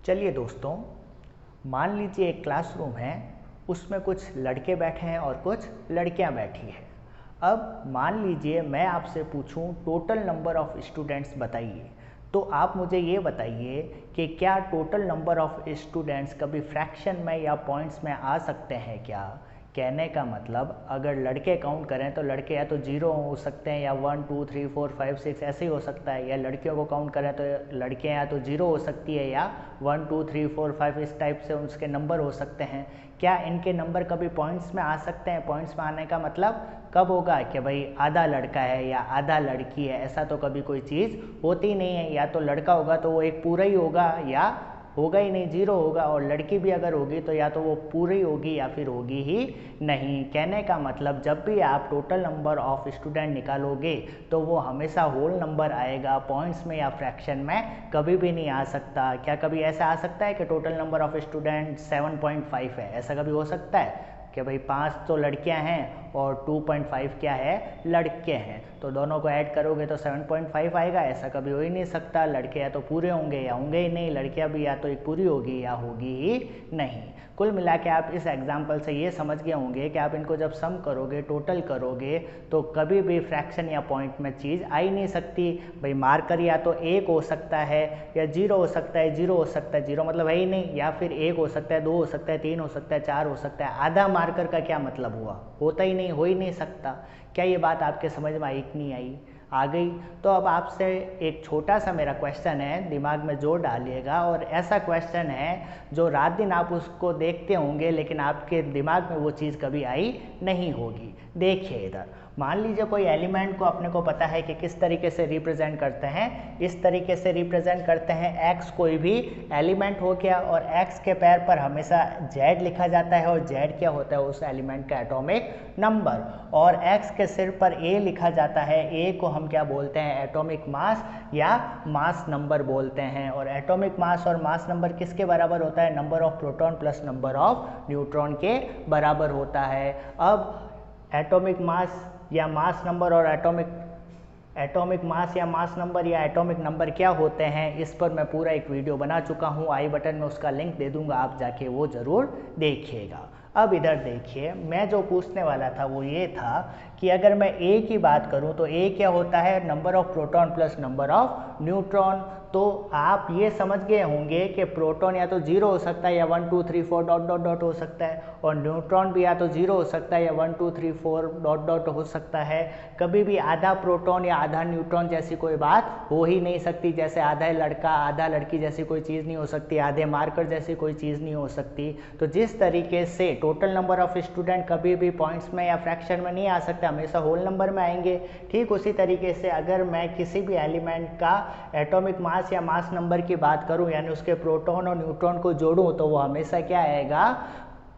चलिए दोस्तों, मान लीजिए एक क्लासरूम है, उसमें कुछ लड़के बैठे हैं और कुछ लड़कियां बैठी हैं। अब मान लीजिए मैं आपसे पूछूं टोटल नंबर ऑफ़ स्टूडेंट्स बताइए, तो आप मुझे ये बताइए कि क्या टोटल नंबर ऑफ़ स्टूडेंट्स कभी फ्रैक्शन में या पॉइंट्स में आ सकते हैं क्या? कहने का मतलब अगर लड़के काउंट करें तो लड़के या तो 0 हो सकते हैं या 1 2 3 4 5 6 ऐसे ही हो सकता है, या लड़कियों को काउंट करें तो लड़कियां या तो 0 हो सकती है या 1 2 3 4 5 इस टाइप से उसके नंबर हो सकते हैं। क्या इनके नंबर कभी पॉइंट्स में आ सकते हैं? पॉइंट्स में आने का मतलब कब होगा कि भाई आधा लड़का है या आधा लड़की है, ऐसा तो कभी कोई चीज़ होती नहीं है। या तो लड़का होगा तो वो एक पूरा ही होगा या होगा ही नहीं, 0 होगा, और लड़की भी अगर होगी तो या तो वो पूरी होगी या फिर होगी ही नहीं। कहने का मतलब जब भी आप टोटल नंबर ऑफ स्टूडेंट निकालोगे तो वो हमेशा होल नंबर आएगा, पॉइंट्स में या फ्रैक्शन में कभी भी नहीं आ सकता। क्या कभी ऐसा आ सकता है कि टोटल नंबर ऑफ स्टूडेंट 7.5 है? ऐसा कभी हो सकता है कि भाई 5 तो लड़कियां हैं और 2.5 क्या है, लड़के हैं, तो दोनों को ऐड करोगे तो 7.5 आएगा? ऐसा कभी हो ही नहीं सकता। लड़के या तो पूरे होंगे या होंगे ही नहीं, लड़कियां भी या तो एक पूरी होगी या होगी ही नहीं। कुल मिला के आप इस एग्जाम्पल से ये समझ गए होंगे कि आप इनको जब सम करोगे, टोटल करोगे, तो कभी भी फ्रैक्शन या पॉइंट में चीज़ आ ही नहीं सकती। भाई मार्कर या तो 1 हो सकता है या 0 हो सकता है, 0 हो सकता है, 0 मतलब है ही नहीं, या फिर 1 हो सकता है, 2 हो सकता है, 3 हो सकता है, 4 हो सकता है। आधा मार्कर का क्या मतलब हुआ? होता ही नहीं, हो ही नहीं सकता। क्या ये बात आपके समझ में आई कि नहीं आई? आ गई। तो अब आपसे एक छोटा सा मेरा क्वेश्चन है, दिमाग में जोर डालिएगा, और ऐसा क्वेश्चन है जो रात दिन आप उसको देखते होंगे लेकिन आपके दिमाग में वो चीज़ कभी आई नहीं होगी। देखिए इधर, मान लीजिए कोई एलिमेंट को अपने को पता है कि किस तरीके से रिप्रेजेंट करते हैं, इस तरीके से रिप्रेजेंट करते हैं। x कोई भी एलिमेंट हो गया और x के पैर पर हमेशा z लिखा जाता है, और z क्या होता है, उस एलिमेंट का एटॉमिक नंबर, और x के सिर पर a लिखा जाता है। a को हम क्या बोलते हैं, एटॉमिक मास या मास नंबर बोलते हैं। और एटॉमिक मास और मास नंबर किसके बराबर होता है? Number of proton plus number of neutron के बराबर होता है। अब एटॉमिक मास या मास नंबर और एटॉमिक मास या मास नंबर या एटॉमिक नंबर क्या होते हैं, इस पर मैं पूरा एक वीडियो बना चुका हूँ, आई बटन में उसका लिंक दे दूंगा, आप जाके वो ज़रूर देखिएगा। अब इधर देखिए, मैं जो पूछने वाला था वो ये था कि अगर मैं ए की बात करूं तो ए क्या होता है, number of proton plus number of neutron. तो आप ये समझ गए होंगे कि प्रोटॉन या तो 0 हो सकता है या 1 2 3 4 डॉट डॉट डॉट हो सकता है, और न्यूट्रॉन भी या तो 0 हो सकता है या 1 2 3 4 डॉट डॉट हो सकता है। कभी भी आधा प्रोटॉन या आधा न्यूट्रॉन जैसी कोई बात हो ही नहीं सकती। जैसे आधा लड़का आधा लड़की जैसी कोई चीज़ नहीं हो सकती, आधे मार्कर जैसी कोई चीज़ नहीं हो सकती। तो जिस तरीके से टोटल नंबर ऑफ स्टूडेंट कभी भी पॉइंट्स में या फ्रैक्शन में नहीं आ सकता, हमेशा होल नंबर में आएंगे, ठीक उसी तरीके से अगर मैं किसी भी एलिमेंट का एटॉमिक मास या मास नंबर की बात करूं, यानी उसके प्रोटॉन और न्यूट्रॉन को जोड़ूं, तो वो हमेशा क्या आएगा,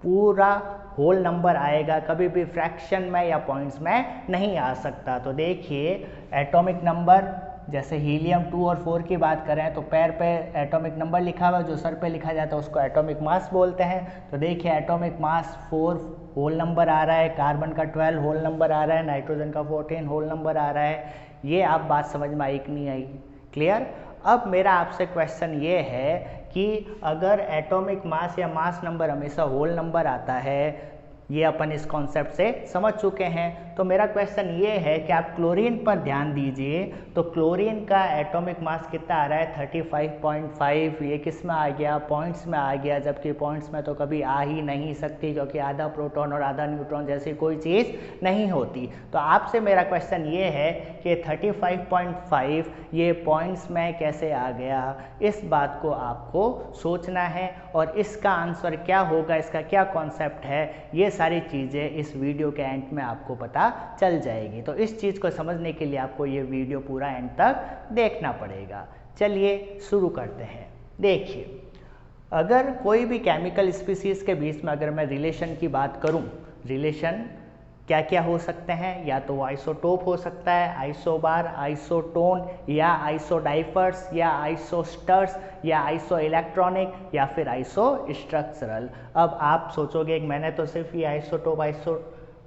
पूरा होल नंबर आएगा, कभी भी फ्रैक्शन में या पॉइंट्स में नहीं आ सकता। तो देखिए एटॉमिक नंबर, जैसे हीलियम 2 और 4 की बात करें तो पैर पे एटॉमिक नंबर लिखा हुआ है, जो सर पे लिखा जाता है उसको एटॉमिक मास बोलते हैं। तो देखिए एटॉमिक मास 4 होल नंबर आ रहा है, कार्बन का 12 होल नंबर आ रहा है, नाइट्रोजन का 14 होल नंबर आ रहा है। ये आप बात समझ में आई कि नहीं आई? क्लियर? अब मेरा आपसे क्वेश्चन ये है कि अगर एटॉमिक मास या मास नंबर हमेशा होल नंबर आता है, ये अपन इस कॉन्सेप्ट से समझ चुके हैं, तो मेरा क्वेश्चन ये है कि आप क्लोरीन पर ध्यान दीजिए। तो क्लोरीन का एटॉमिक मास कितना आ रहा है, 35.5। ये किस में आ गया, पॉइंट्स में आ गया, जबकि पॉइंट्स में तो कभी आ ही नहीं सकती, क्योंकि आधा प्रोटॉन और आधा न्यूट्रॉन जैसी कोई चीज़ नहीं होती। तो आपसे मेरा क्वेश्चन ये है कि 35.5 ये पॉइंट्स में कैसे आ गया, इस बात को आपको सोचना है, और इसका आंसर क्या होगा, इसका क्या कॉन्सेप्ट है, ये सारी चीज़ें इस वीडियो के एंड में आपको पता चल जाएगी। तो इस चीज़ को समझने के लिए आपको ये वीडियो पूरा एंड तक देखना पड़ेगा। चलिए शुरू करते हैं। देखिए, अगर कोई भी केमिकल स्पीसीज के बीच में अगर मैं रिलेशन की बात करूं, रिलेशन क्या क्या हो सकते हैं, या तो आइसोटोप हो सकता है, आइसोबार, आइसोटोन, या आइसोडाइफर्स, या आइसोस्टर्स, या आइसो इलेक्ट्रॉनिक, या फिर आइसो स्ट्रक्चरल। अब आप सोचोगे कि मैंने तो सिर्फ ये आइसोटोप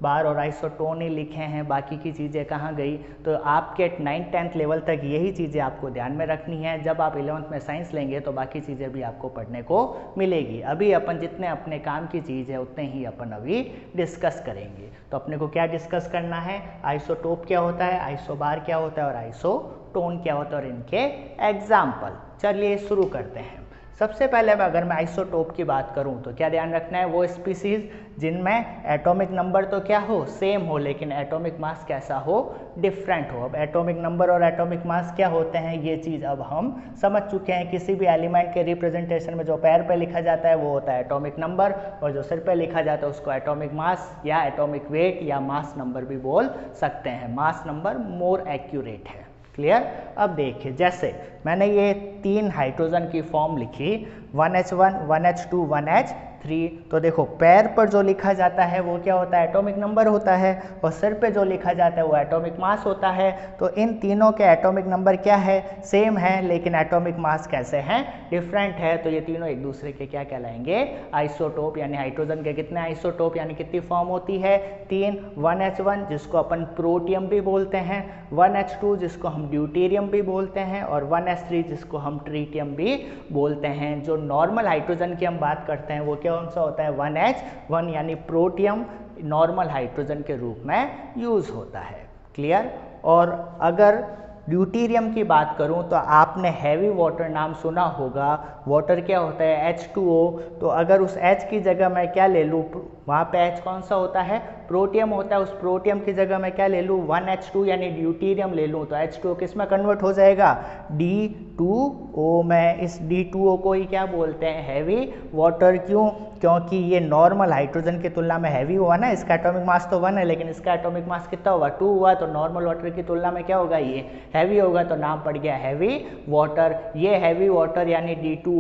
बार और आइसोटोन ही लिखे हैं, बाकी की चीज़ें कहाँ गई। तो आपके 9th-10th लेवल तक यही चीज़ें आपको ध्यान में रखनी है। जब आप 11th में साइंस लेंगे तो बाकी चीज़ें भी आपको पढ़ने को मिलेगी। अभी अपन जितने अपने काम की चीज़ है उतने ही अपन अभी डिस्कस करेंगे। तो अपने को क्या डिस्कस करना है, आइसोटोप क्या होता है, आइसोबार क्या होता है और आइसोटोन क्या होता है और इनके एग्जाम्पल। चलिए शुरू करते हैं। सबसे पहले अगर मैं आइसोटोप की बात करूं तो क्या ध्यान रखना है, वो स्पीसीज जिनमें एटॉमिक नंबर तो क्या हो, सेम हो, लेकिन एटॉमिक मास कैसा हो, डिफरेंट हो। अब एटॉमिक नंबर और एटॉमिक मास क्या होते हैं ये चीज़ अब हम समझ चुके हैं। किसी भी एलिमेंट के रिप्रेजेंटेशन में जो पैर पे लिखा जाता है वो होता है एटॉमिक नंबर, और जो सिर पे लिखा जाता है उसको एटॉमिक मास या एटॉमिक वेट या मास नंबर भी बोल सकते हैं। मास नंबर मोर एक्यूरेट है। क्लियर। अब देखिए, जैसे मैंने ये 3 हाइड्रोजन की फॉर्म लिखी, 1H1, 1H2, 1H3। तो देखो पैर पर जो लिखा जाता है वो क्या होता है, एटॉमिक नंबर होता है, और सिर पे जो लिखा जाता है वो एटॉमिक मास होता है। तो इन तीनों के एटॉमिक नंबर क्या है, सेम है, लेकिन एटॉमिक मास कैसे हैं, डिफरेंट है। तो ये तीनों एक दूसरे के क्या कहलाएंगे, आइसोटोप। यानी हाइड्रोजन के कितने आइसोटोप यानी कितनी फॉर्म होती है, 3। 1H1 जिसको अपन प्रोटियम भी बोलते हैं, 1H2 जिसको हम ड्यूटेरियम भी बोलते हैं, और 1H3 जिसको हम ट्रीटियम भी बोलते हैं। जो नॉर्मल हाइड्रोजन की हम बात करते हैं वो कौन सा होता है, 1H1 यानी प्रोटियम नॉर्मल हाइड्रोजन के रूप में यूज होता है। क्लियर। और अगर ड्यूटेरियम की बात करूं तो आपने हैवी वाटर नाम सुना होगा। वाटर क्या होता है, H2O। तो अगर उस H की जगह मैं क्या ले लूँ, वहाँ पे H कौन सा होता है, प्रोटियम होता है। उस प्रोटियम की जगह मैं क्या ले लूँ, 1H2 यानी ड्यूटेरियम ले लूँ, तो H2O किस में कन्वर्ट हो जाएगा, D2O में। इस D2O को ही क्या बोलते हैं, हैवी वाटर। क्यों, क्योंकि ये नॉर्मल हाइड्रोजन की तुलना में हैवी हुआ ना। इसका एटॉमिक मास तो 1 है, लेकिन इसका एटॉमिक मास कितना होगा, 2 हुआ। तो नॉर्मल वाटर की तुलना में क्या होगा, ये हैवी होगा, तो नाम पड़ गया हैवी वाटर। ये हैवी वाटर यानी D2O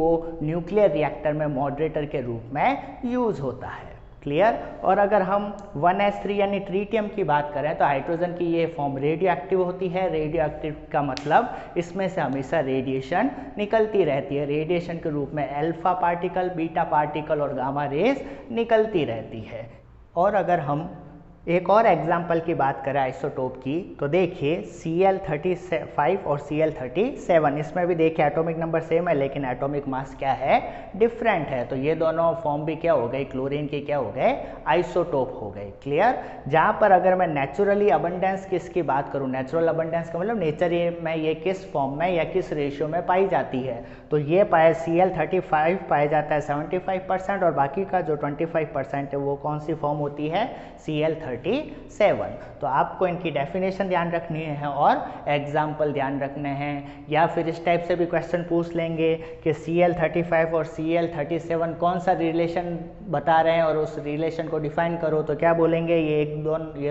न्यूक्लियर रिएक्टर में मॉडरेटर के रूप में यूज होता है। क्लियर। और अगर हम 1H3 यानी ट्रीटियम की बात करें तो हाइड्रोजन की ये फॉर्म रेडियो एक्टिव होती है। रेडियो एक्टिव का मतलब इसमें से हमेशा रेडिएशन निकलती रहती है। रेडिएशन के रूप में अल्फा पार्टिकल, बीटा पार्टिकल और गामा रेज निकलती रहती है। और अगर हम एक और एग्जाम्पल की बात करें आइसोटोप की तो देखिए Cl35 और Cl37, इसमें भी देखिए एटॉमिक नंबर सेम है लेकिन एटॉमिक मास क्या है, डिफरेंट है। तो ये दोनों फॉर्म भी क्या हो गई, क्लोरीन के क्या हो गए, आइसोटोप हो गए। क्लियर। जहाँ पर अगर मैं नेचुरली अबंडेंस किसकी बात करूँ, नेचुरल अबंडेंस का मतलब नेचर में ये किस फॉर्म में या किस रेशियो में पाई जाती है, तो ये Cl35 पाया जाता है 75% और बाकी का जो 25% है वो कौन सी फॉर्म होती है, Cl37। तो आपको इनकी डेफिनेशन ध्यान रखनी है और एग्जाम्पल ध्यान रखने हैं। या फिर इस टाइप से भी क्वेश्चन पूछ लेंगे कि Cl35 और Cl37 कौन सा रिलेशन बता रहे हैं और उस रिलेशन को डिफाइन करो, तो क्या बोलेंगे, ये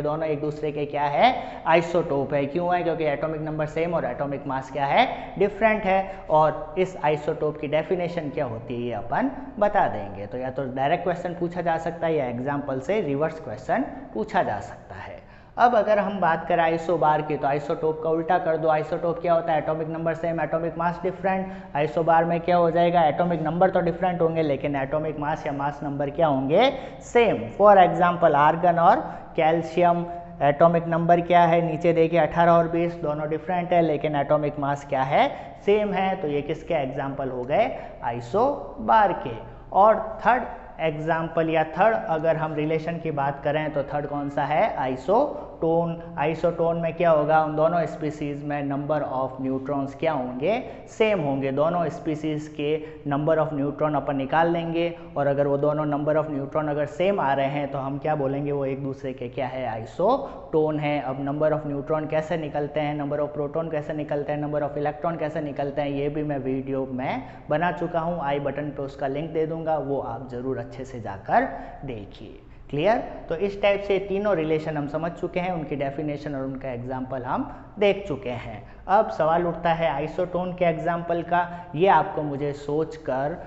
दोनों एक दूसरे के क्या है, आइसोटोप है। क्यों है, क्योंकि एटॉमिक नंबर सेम और एटॉमिक मास क्या है, डिफरेंट है। और इस आइसोटोप की डेफिनेशन क्या होती है ये अपन बता देंगे। तो या तो डायरेक्ट क्वेश्चन पूछा जा सकता है या एग्जाम्पल से रिवर्स क्वेश्चन पूछा जा सकता है। अब अगर हम बात करें आइसोबार की तो आइसोटोप का उल्टा कर दो। आइसोटोप क्या होता है, atomic number same, atomic mass different. Isobar में क्या हो जाएगा, एटॉमिक नंबर तो डिफरेंट होंगे लेकिन एटॉमिक मास या मास नंबर क्या होंगे, सेम। फॉर एग्जाम्पल आर्गन और कैल्शियम, एटॉमिक नंबर क्या है, नीचे देखिए 18 और 20 दोनों डिफरेंट है लेकिन एटॉमिक मास क्या है, सेम है। तो ये किसके एग्जाम्पल हो गए, आइसोबार के। और थर्ड एग्जाम्पल या थर्ड अगर हम रिलेशन की बात करें तो थर्ड कौन सा है, आइसोटोन। आइसोटोन में क्या होगा, उन दोनों स्पीसीज में नंबर ऑफ न्यूट्रॉन्स क्या होंगे, सेम होंगे। दोनों स्पीसीज के नंबर ऑफ न्यूट्रॉन अपन निकाल लेंगे और अगर वो दोनों नंबर ऑफ न्यूट्रॉन अगर सेम आ रहे हैं तो हम क्या बोलेंगे, वो एक दूसरे के क्या है, आइसोटोन है। अब नंबर ऑफ न्यूट्रॉन कैसे निकलते हैं, नंबर ऑफ प्रोटॉन कैसे निकलते हैं, नंबर ऑफ इलेक्ट्रॉन कैसे निकलते हैं, ये भी मैं वीडियो में बना चुका हूँ। आई बटन पे उसका लिंक दे दूंगा, वो आप जरूर अच्छे से जाकर देखिए। क्लियर। तो इस टाइप से तीनों रिलेशन हम समझ चुके हैं, उनकी डेफिनेशन और उनका एग्जाम्पल हम देख चुके हैं। अब सवाल उठता है आइसोटोन के एग्जाम्पल का, ये आपको मुझे सोचकर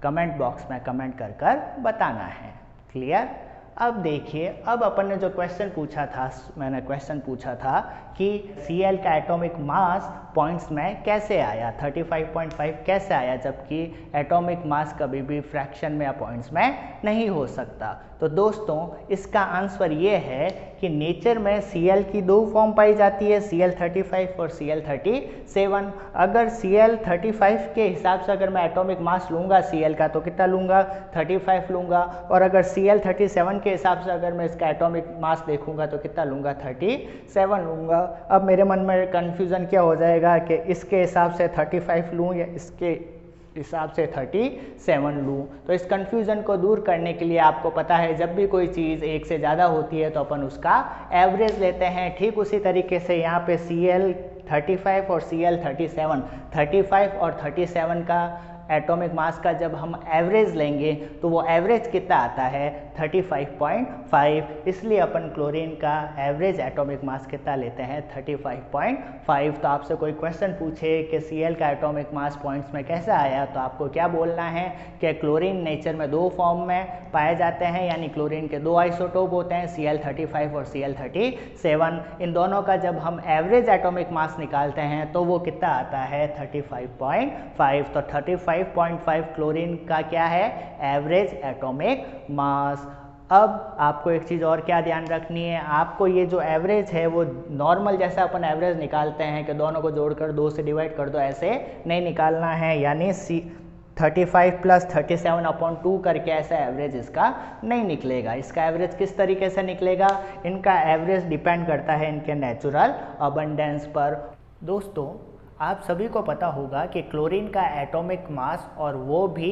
कमेंट बॉक्स में कमेंट कर कर बताना है। क्लियर। अब देखिए, अब अपन ने जो क्वेश्चन पूछा था, मैंने क्वेश्चन पूछा था कि Cl का एटॉमिक मास पॉइंट्स में कैसे आया, 35.5 कैसे आया, जबकि एटॉमिक मास कभी भी फ्रैक्शन में या पॉइंट्स में नहीं हो सकता। तो दोस्तों इसका आंसर ये है कि नेचर में Cl की दो फॉर्म पाई जाती है, Cl35 और Cl37। अगर Cl35 के हिसाब से अगर मैं एटॉमिक मास लूँगा Cl का तो कितना लूँगा, 35 लूँगा, और अगर Cl37 के हिसाब से अगर मैं इसका एटॉमिक मास देखूँगा तो कितना लूँगा, 37 लूँगा। अब मेरे मन में कन्फ्यूज़न क्या हो जाएगा कि इसके हिसाब से 35 लूँ या इसके हिसाब से 37 लूँ। तो इस कन्फ्यूज़न को दूर करने के लिए आपको पता है जब भी कोई चीज़ एक से ज़्यादा होती है तो अपन उसका एवरेज लेते हैं। ठीक उसी तरीके से यहाँ पे Cl35 और Cl37, 35 और 37 का एटॉमिक मास का जब हम एवरेज लेंगे तो वो एवरेज कितना आता है, 35.5। इसलिए अपन क्लोरीन का एवरेज एटॉमिक मास कितना लेते हैं, 35.5। तो आपसे कोई क्वेश्चन पूछे कि Cl का एटॉमिक मास पॉइंट्स में कैसा आया तो आपको क्या बोलना है कि क्लोरीन नेचर में दो फॉर्म में पाए जाते हैं, यानी क्लोरीन के दो आइसोटोप होते हैं, Cl35 और Cl37। इन दोनों का जब हम एवरेज एटॉमिक मास निकालते हैं तो वो कितना आता है, 35.5। तो 35.5 क्लोरीन का क्या है, एवरेज एटॉमिक मास। अब आपको एक चीज़ और क्या ध्यान रखनी है, आपको ये जो एवरेज है वो नॉर्मल जैसा अपन एवरेज निकालते हैं कि दोनों को जोड़कर 2 से डिवाइड कर दो, ऐसे नहीं निकालना है। यानी 35 + 37/2 करके ऐसा एवरेज इसका नहीं निकलेगा। इसका एवरेज किस तरीके से निकलेगा, इनका एवरेज डिपेंड करता है इनके नेचुरल अबंडेंस पर। दोस्तों आप सभी को पता होगा कि क्लोरीन का एटॉमिक मास और वो भी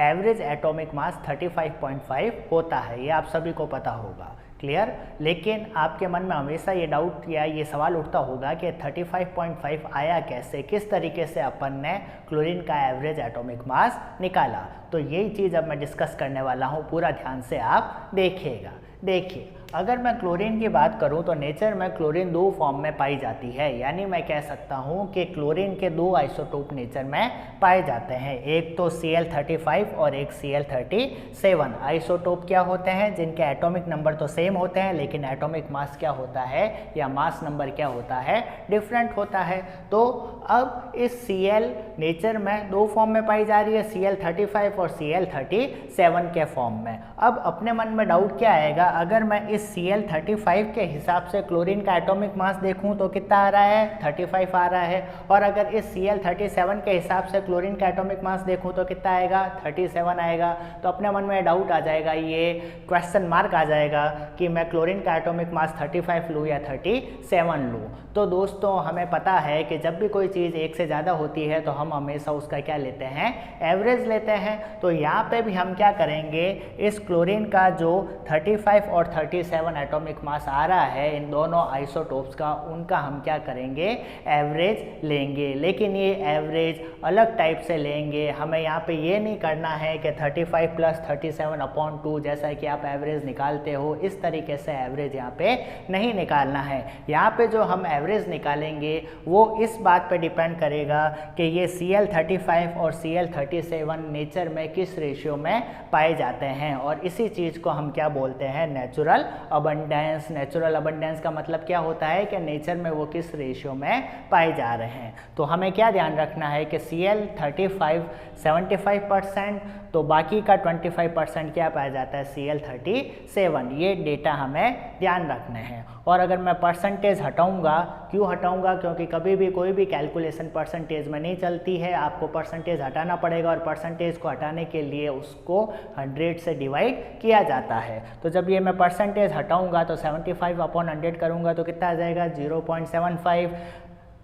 एवरेज एटॉमिक मास 35.5 होता है, ये आप सभी को पता होगा, क्लियर। लेकिन आपके मन में हमेशा ये डाउट या ये सवाल उठता होगा कि 35.5 आया कैसे, किस तरीके से अपन ने क्लोरीन का एवरेज एटॉमिक मास निकाला। तो यही चीज़ अब मैं डिस्कस करने वाला हूँ, पूरा ध्यान से आप देखिएगा। देखिए अगर मैं क्लोरीन की बात करूं तो नेचर में क्लोरीन दो फॉर्म में पाई जाती है, यानी मैं कह सकता हूं कि क्लोरीन के दो आइसोटोप नेचर में पाए जाते हैं, एक तो Cl35 और एक Cl37। आइसोटोप क्या होते हैं, जिनके एटॉमिक नंबर तो सेम होते हैं लेकिन एटॉमिक मास क्या होता है या मास नंबर क्या होता है, डिफरेंट होता है। तो अब इस Cl नेचर में दो फॉर्म में पाई जा रही है, Cl35 और Cl37 के फॉर्म में। अब अपने मन में डाउट क्या आएगा, अगर मैं इस Cl35 के हिसाब से क्लोरीन का एटॉमिक मास देखूं तो कितना आ रहा है, 35 आ रहा है, और अगर इस Cl37 के हिसाब से क्लोरीन का एटॉमिक मास देखूं तो कितना आएगा, 37 आएगा। तो अपने मन में डाउट आ जाएगा, ये क्वेश्चन मार्क आ जाएगा कि मैं क्लोरीन का एटॉमिक मास 35 लूँ या 37 लूँ। तो दोस्तों हमें पता है कि जब भी कोई चीज़ एक से ज़्यादा होती है तो हम हमेशा उसका क्या लेते हैं, एवरेज लेते हैं। तो यहाँ पे भी हम क्या करेंगे, इस क्लोरीन का जो 35 और 37 एटॉमिक मास आ रहा है इन दोनों आइसोटोप्स का, उनका हम क्या करेंगे, एवरेज लेंगे। लेकिन ये एवरेज अलग टाइप से लेंगे, हमें यहाँ पे ये नहीं करना है कि 35 + 37/2 जैसा कि आप एवरेज निकालते हो, इस तरीके से एवरेज यहाँ पे नहीं निकालना है। यहाँ पे जो हम एवरेज निकालेंगे वो इस बात पे डिपेंड करेगा कि ये Cl35 और Cl37 नेचर में किस रेशियो में पाए जाते हैं, और इसी चीज़ को हम क्या बोलते हैं, नेचुरल अबंडेंस। नेचुरल अबंडेंस का मतलब क्या होता है कि नेचर में वो किस रेशियो में पाए जा रहे हैं। तो हमें क्या ध्यान रखना है कि Cl35 75%, तो बाकी का 25% क्या पाया जाता है, Cl37। ये डेटा हमें ध्यान रखने हैं। और अगर मैं परसेंटेज हटाऊंगा, क्यों हटाऊंगा, क्योंकि कभी भी कोई भी कैलकुलेशन परसेंटेज में नहीं चलती है, आपको परसेंटेज हटाना पड़ेगा, और परसेंटेज को हटाने के लिए उसको 100 से डिवाइड किया जाता है। तो जब ये मैं परसेंटेज हटाऊंगा तो 75/100 करूंगा तो कितना आ जाएगा, 0.75।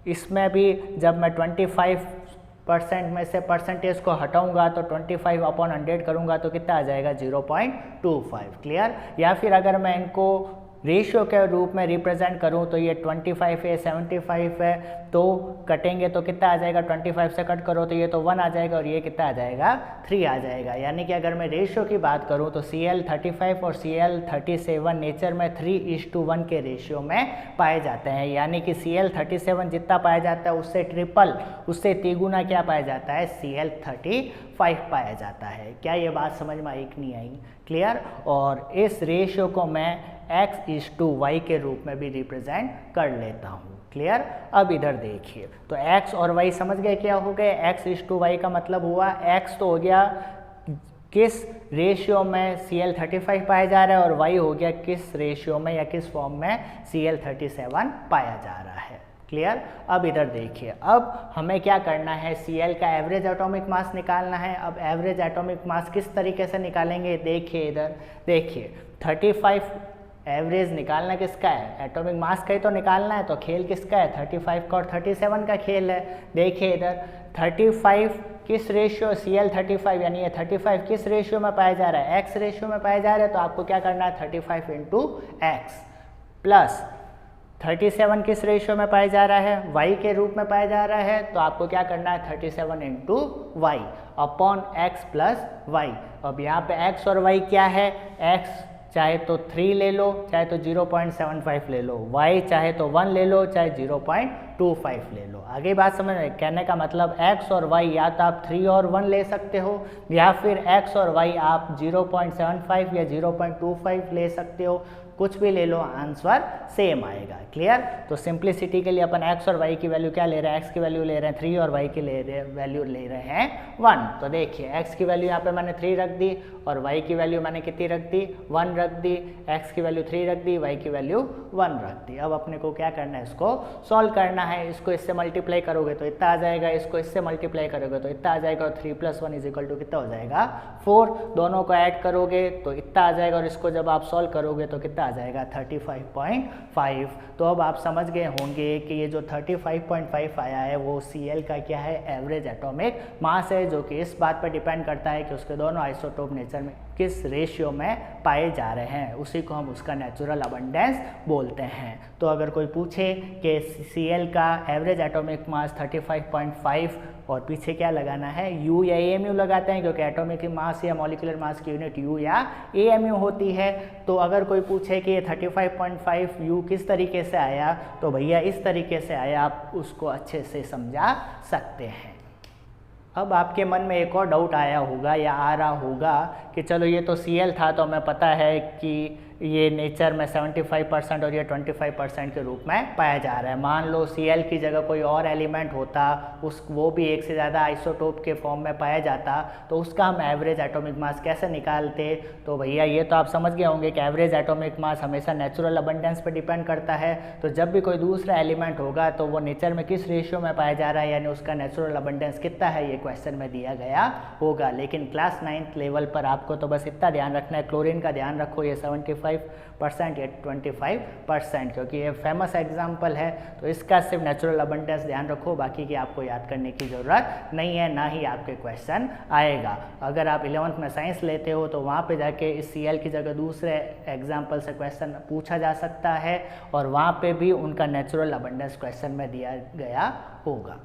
इसमें भी जब मैं 25% में से परसेंटेज को हटाऊंगा तो 25/100 करूंगा तो कितना आ जाएगा, 0.25। क्लियर। या फिर अगर मैं इनको रेशियो के रूप में रिप्रेजेंट करूं तो ये 25 है, 75 है, तो कटेंगे तो कितना आ जाएगा, 25 से कट करो तो ये तो 1 आ जाएगा, और ये कितना आ जाएगा, 3 आ जाएगा। यानी कि अगर मैं रेशियो की बात करूं तो Cl35 और Cl37 नेचर में 3:1 के रेशियो में पाए जाते हैं। यानी कि Cl37 जितना पाया जाता है उससे ट्रिपल, उससे तिगुना क्या पाया जाता है, Cl35 पाया जाता है। क्या ये बात समझ में आई कि नहीं आई, क्लियर। और इस रेशियो को मैं x/y के रूप में भी रिप्रेजेंट कर लेता हूँ। क्लियर। अब इधर देखिए, तो x और y समझ गए क्या हो गए, x:y का मतलब हुआ x तो हो गया किस रेशियो में Cl35 पाया जा रहा है, और y हो गया किस रेशियो में या किस फॉर्म में Cl37 पाया जा रहा है। क्लियर। अब इधर देखिए, अब हमें क्या करना है, Cl का एवरेज एटॉमिक मास निकालना है। अब एवरेज एटॉमिक मास किस तरीके से निकालेंगे, देखिए इधर देखिए 35 एवरेज निकालना किसका है, एटॉमिक मास का ही तो निकालना है, तो खेल किसका है, 35 का और 37 का खेल है। देखिए इधर 35 किस रेशियो, Cl35 यानी ये 35 किस रेशियो में पाया जा रहा है, x रेशियो में पाया जा रहा है, तो आपको क्या करना है 35 इंटू एक्स प्लस 37 किस रेशियो में पाया जा रहा है, y के रूप में पाया जा रहा है, तो आपको क्या करना है 37 into y upon x plus y. अब यहाँ पे x और y क्या है, x चाहे तो 3 ले लो, चाहे तो 0.75 ले लो, y चाहे तो 1 ले लो, चाहे 0.25 ले लो। आगे बात समझ रहे, कहने का मतलब x और y या तो आप 3 और 1 ले सकते हो, या फिर x और y आप 0.75 या 0.25 ले सकते हो, कुछ भी ले लो, आंसर सेम आएगा। क्लियर। तो सिंप्लिसिटी के लिए अपन x और y की वैल्यू क्या ले रहे हैं, x की वैल्यू ले रहे हैं 3 और y की वैल्यू ले रहे हैं 1। तो देखिए x की वैल्यू यहाँ पे मैंने 3 रख दी और y की वैल्यू मैंने कितनी रख दी, 1 रख दी, x की वैल्यू 3 रख दी, y की वैल्यू 1 रख दी। अब अपने को क्या करना है, इसको सॉल्व करना है। इसको इससे मल्टीप्लाई करोगे तो इतना आ जाएगा, इसको इससे मल्टीप्लाई करोगे तो इतना आ जाएगा, और 3 + 1 = कितना हो जाएगा 4। दोनों को ऐड करोगे तो इतना आ जाएगा, और इसको जब आप सॉल्व करोगे तो कितना आ जाएगा 35.5। तो अब आप समझ गए होंगे कि ये जो 35.5 आया है वो Cl का क्या है, एवरेज एटॉमिक मास है, जो कि इस बात पर डिपेंड करता है कि उसके दोनों आइसोटोप नेचर में किस रेशियो में पाए जा रहे हैं, उसी को हम उसका नेचुरल अबंडेंस बोलते हैं। तो अगर कोई पूछे कि Cl का एवरेज एटॉमिक मास 35.5 और पीछे क्या लगाना है, U या AMU लगाते हैं, क्योंकि एटॉमिक मास या मॉलिक्यूलर मास की यूनिट U या AMU होती है। तो अगर कोई पूछे कि ये 35.5 U किस तरीके से आया, तो भैया इस तरीके से आया, आप उसको अच्छे से समझा सकते हैं। अब आपके मन में एक और डाउट आया होगा या आ रहा होगा कि चलो ये तो Cl था, तो हमें पता है कि ये नेचर में 75% और ये 25% के रूप में पाया जा रहा है। मान लो Cl की जगह कोई और एलिमेंट होता, वो भी एक से ज़्यादा आइसोटोप के फॉर्म में पाया जाता, तो उसका हम एवरेज एटॉमिक मास कैसे निकालते। तो भैया ये तो आप समझ गए होंगे कि एवरेज एटॉमिक मास हमेशा नेचुरल अबंडेंस पे डिपेंड करता है। तो जब भी कोई दूसरा एलिमेंट होगा तो वो नेचर में किस रेशियो में पाया जा रहा है, यानी उसका नेचुरल अबंडेंस कितना है, ये क्वेश्चन में दिया गया होगा। लेकिन क्लास 9th लेवल पर आपको तो बस इतना ध्यान रखना है, क्लोरीन का ध्यान रखो, ये 75% या 25%, क्योंकि ये फेमस एग्जाम्पल है, तो इसका सिर्फ नेचुरल अबंडेंस ध्यान रखो, बाकी की आपको याद करने की ज़रूरत नहीं है, ना ही आपके क्वेश्चन आएगा। अगर आप 11th में साइंस लेते हो तो वहाँ पे जाके इस Cl की जगह दूसरे एग्जाम्पल से क्वेश्चन पूछा जा सकता है, और वहाँ पे भी उनका नेचुरल अबंडेंस क्वेश्चन में दिया गया होगा।